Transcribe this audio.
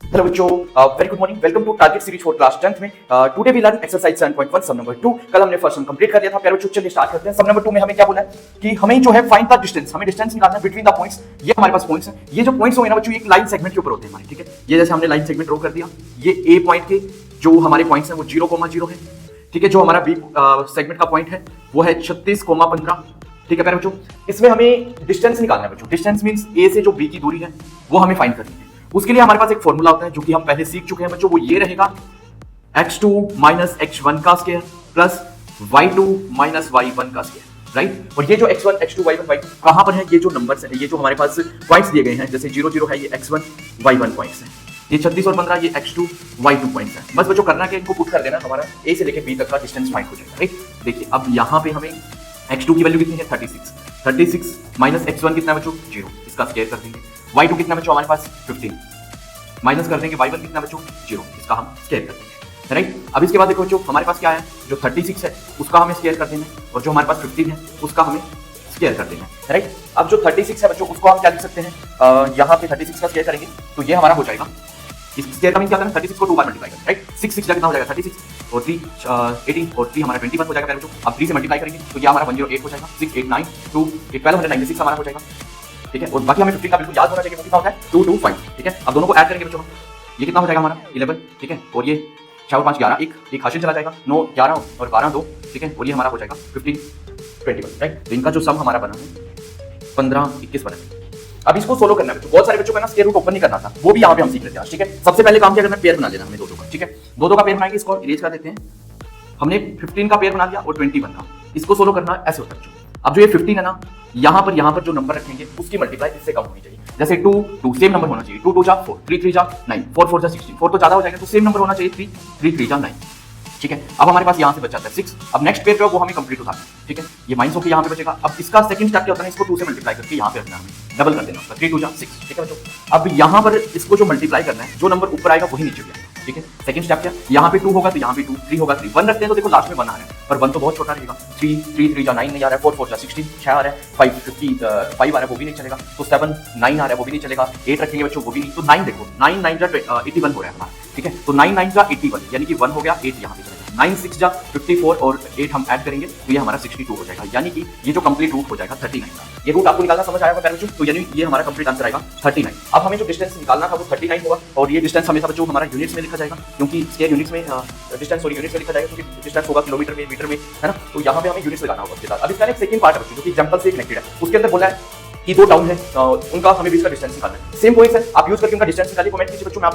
Hello बच्चों, very good morning. Welcome to target series for class 10th में। Today we learn exercise 7.1 sum number 2। कल हमने first sum complete कर दिया था। प्यारे बच्चों चलिए स्टार्ट करते हैं। सम नंबर 2 में हमें क्या बोला है कि हमें जो है फाइंड द डिस्टेंस, हमें डिस्टेंस निकालना है बिटवीन द पॉइंट्स। ये हमारे पास पॉइंट्स हैं। ये जो पॉइंट्स होंगे ना बच्चों, एक लाइन सेगमेंट के ऊपर होते हैं हमारे, ठीक है। ये जैसे हमने लाइन सेगमेंट ड्रॉ कर दिया, ये ए पॉइंट के जो हमारे पॉइंट्स हैं वो 0,0 है, ठीक है। जो हमारा बी सेगमेंट का पॉइंट है वो है 36,15, ठीक है प्यारे बच्चों। इसमें हमें डिस्टेंस निकालना है बच्चों। डिस्टेंस मींस ए से जो बी की दूरी है वो हमें फाइंड करनी है। उसके लिए हमारे पास एक फॉर्मूला होता है जो कि हम पहले सीख चुके हैं बच्चों। वो ये रहेगा x2 माइनस x1 का square plus y2 minus y1 का स्क्वायर, राइट। और ये जो x1 x2 y1 y2 कहां पर है, ये जो नंबर्स है, ये जो हमारे पास पॉइंट्स दिए गए हैं, जैसे 0 0 है, ये x1 y1 पॉइंट्स है, ये 36 और 15 ये x2 y2 पॉइंट्स है। बस बच्चों करना है कि इनको पुट कर देना, हमारा a से लेके b तक का डिस्टेंस फाइंड हो जाएगा, राइट। देखिए अब यहाँ पे हमें x2 की वैल्यू कितनी है 36 माइनस x1 कितना है बच्चों 0, इसका स्क्वायर कर देंगे। y2 कितना बच्चों हमारे पास 15 माइनस कर देंगे, y1 कितना बच्चों 0, इसका हम स्क्वायर कर देंगे, राइट। अब इसके बाद देखो बच्चों हमारे पास क्या है, जो 36 है उसका हमें स्क्वायर कर देना है, और जो हमारे पास 15 है उसका हमें स्क्वायर कर देना है, राइट। अब जो 36 है बच्चों उसको हम क्या लिख सकते हैं, यहाँ पे 36 का स्क्वायर करेंगे तो ये हमारा हो जाएगा, इस स्क्वायर का मीन क्या करना है 36 को 2 बार मल्टीप्लाई करना, राइट। 6 6 कितना हो जाएगा 36 और 3 18 और 3 हमारा 21 हो जाएगा बच्चों। अब 3 से मल्टीप्लाई करेंगे तो ये हमारा 108 हो जाएगा, 6 8 9 2 1296 हमारा हो जाएगा, ठीक है। और बाकी हमें 15 का बिल्कुल याद होना चाहिए, वो कितना होता है 225, ठीक है। अब दोनों को ऐड करेंगे बच्चों, ये कितना हो जाएगा हमारा 11, ठीक है। और ये 4 और 5 11, एक हासिल चला जाएगा, 9 11 और 12 2, ठीक है। और ये हमारा हो जाएगा 15 21, राइट। तो इनका जो सम हमारा बना है 15 21 बना। अब इसको सोल्व करना है बच्चों। बहुत सारे बच्चों को ना स्क्वायर रूट ओपन नहीं करना था, वो भी यहाँ पे हम सीख लेते हैं, ठीक है। सबसे पहले काम क्या करना है, पेयर बना लेना हमें दो का, ठीक है। दो का पेयर बनाएंगे, इसको इरेज कर देते हैं। हमने 15 का पेयर बना लिया और 21 का। इसको सोल्व करना ऐसे होता है बच्चों। अब जो ये 15 है ना, यहाँ पर जो नंबर रखेंगे उसकी मल्टीप्लाई इससे कम होनी चाहिए। जैसे 2 2 सेम नंबर होना चाहिए, 2 2 जा 4, 3 3 जा 9, 4 4 जा 16, 4 तो ज्यादा हो जाएगा तो सेम नंबर होना चाहिए 3 3 3 जा 9, ठीक है। अब हमारे पास यहाँ से बच जाता है 6। अब नेक्स्ट पेयर जो है वो हमें कंप्लीट होता है, ठीक है। ये माइनस होकर यहाँ पे बचेगा। अब इसका सेकंड स्टेप क्या होता है, इसको 2 से मल्टीप्लाई करके यहाँ पे रखना है, डबल कर देना, 3 2 जा 6, ठीक है बच्चों। अब यहाँ पर इसको जो मल्टीप्लाई करना है, जो नंबर ऊपर आएगा वही नीचे भी आएगा, ठीक है। सेकंड स्टेप क्या, यहाँ पे 2 होगा तो यहाँ पे 2, 3 होगा 3, 1 रखते हैं तो देखो लास्ट में 1 आ रहा है, पर 1 तो बहुत छोटा रहेगा। 3 3 3 जा 9 नहीं आ रहा है, 4 4 जा 16 6 आ रहा है, 5 50 5 आ रहा है वो भी नहीं चलेगा, तो 7 9 आ रहा है वो भी नहीं चलेगा, 8 रखेंगे बच्चों वो भी नहीं, तो 9 देखो 9 9 जा 81 हो रहा है हमारा, ठीक है। तो 9 9 जा 81 यानी कि 1 हो गया, 8 यहाँ पे चलेगा, 9 6 जा 54 और 8 हम ऐड करेंगे तो ये हमारा 62 हो जाएगा, यानी कि ये जो कंप्लीट रूट हो जाएगा 39 का। ये रूट आपको निकालना समझ आया होगा बच्चों, तो यानी ये हमारा कंप्लीट आंसर आएगा 39। अब हमें जो डिस्टेंस निकालना था वो 39 होगा, और ये डिस्टेंस हमेशा बच्चों हमारा यूनिट्स में लिखा जाएगा, क्योंकि स्क्वायर यूनिट्स में डिस्टेंस और यूनिट्स में लिखा जाएगा, क्योंकि डिस्टेंस होगा किलोमीटर में मीटर में, है ना। तो यहाँ पे हमें यूनिट्स लगाना होगा उसके साथ। अब इसका एक सेकंड पार्ट है बच्चों जो कि एग्जांपल से कनेक्टेड है, उसके अंदर बोला है कि 2 टाउन है, उनका हमें बीच का डिस्टेंस निकालना है। सेम पॉइंट्स है, आप यूज करके उनका डिस्टेंस निकालिए। कमेंट कीजिए बच्चों, मैं आपको